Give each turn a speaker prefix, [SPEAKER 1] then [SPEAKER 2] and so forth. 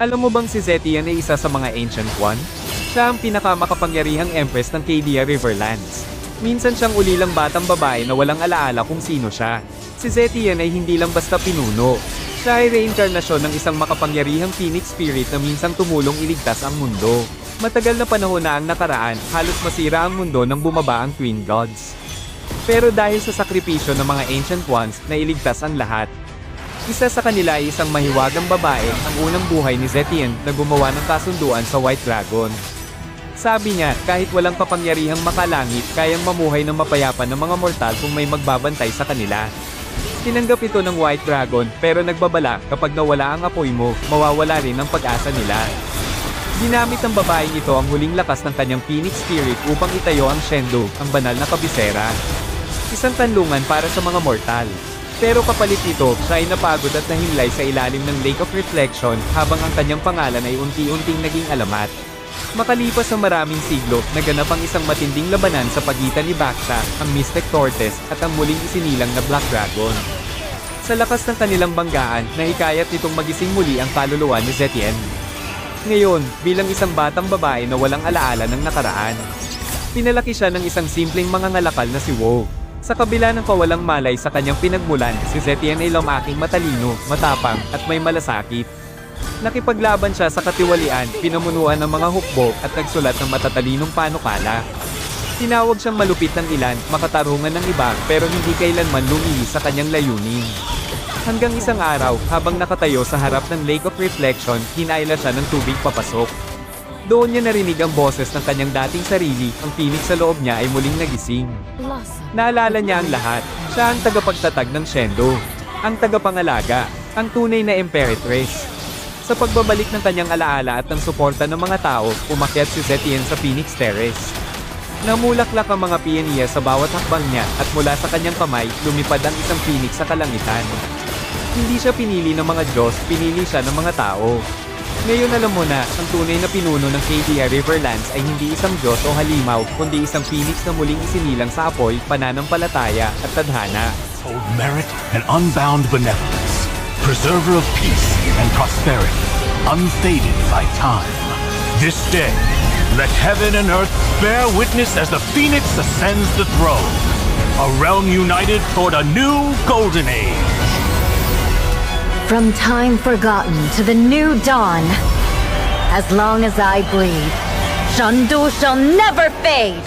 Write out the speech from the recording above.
[SPEAKER 1] Alam mo bang si Zetian ay isa sa mga Ancient One? Siya ang pinakamakapangyarihang empress ng Cadia Riverlands. Minsan siyang ulilang batang babae na walang alaala kung sino siya. Si Zetian ay hindi lang basta pinuno. Siya ay reinkarnasyon ng isang makapangyarihang Phoenix Spirit na minsang tumulong iligtas ang mundo. Matagal na panahon na ang nakaraan, halos masira ang mundo nang bumaba ang Twin Gods. Pero dahil sa sakripisyo ng mga Ancient Ones, nailigtas ang lahat. Isa sa kanila ay isang mahiwagang babae, ang unang buhay ni Zetian na gumawa ng kasunduan sa White Dragon. Sabi niya, kahit walang kapangyarihang makalangit, kayang mamuhay ng mapayapa ng mga mortal kung may magbabantay sa kanila. Tinanggap ito ng White Dragon, pero nagbabala, kapag nawala ang apoy mo, mawawala rin ang pag-asa nila. Ginamit ng babaeng ito ang huling lakas ng kanyang Phoenix Spirit upang itayo ang Shendo, ang banal na kabisera. Isang kanlungan para sa mga mortal. Pero kapalit nito, siya ay napagod at nahimlay sa ilalim ng Lake of Reflection habang ang kanyang pangalan ay unti-unting naging alamat. Makalipas ang maraming siglo, naganap ang isang matinding labanan sa pagitan ni Baksha, ang Mystic Tortoise, at ang muling isinilang na Black Dragon. Sa lakas ng kanilang banggaan, nahikayat nitong magising muli ang kaluluwa ni Zetian. Ngayon, bilang isang batang babae na walang alaala ng nakaraan, pinalaki siya ng isang simpleng mangangalakal na si Wu. Sa kabila ng kawalang malay sa kanyang pinagmulan, si Zetian ay lumaking matalino, matapang, at may malasakit. Nakipaglaban siya sa katiwalian, pinamunuan ng mga hukbo, at nagsulat ng matatalinong panukala. Tinawag siyang malupit ng ilan, makatarungan ng iba, pero hindi kailanman lumili sa kanyang layunin. Hanggang isang araw, habang nakatayo sa harap ng Lake of Reflection, hinaila siya ng tubig papasok. Doon niya narinig ang boses ng kanyang dating sarili, ang phoenix sa loob niya ay muling nagising. Naalala niya ang lahat, siya ang tagapagtatag ng Shendo, ang tagapangalaga, ang tunay na Imperatress. Sa pagbabalik ng kanyang alaala at ng suporta ng mga tao, umakyat si Zetian sa Phoenix Terrace. Namulaklak ang mga piyaniya sa bawat hakbang niya, at mula sa kanyang kamay, lumipad ang isang phoenix sa kalangitan. Hindi siya pinili ng mga Diyos, pinili siya ng mga tao. Ngayon alam mo na, ang tunay na pinuno ng Cadia Riverlands ay hindi isang Diyos o halimaw, kundi isang phoenix na muling isinilang sa apoy, pananampalataya, at tadhana.
[SPEAKER 2] Hold merit and unbound benevolence, preserver of peace and prosperity, unfaded by time. This day, let heaven and earth bear witness as the phoenix ascends the throne, a realm united toward a new golden age.
[SPEAKER 3] From time forgotten to the new dawn, as long as I breathe, Shando shall never fade!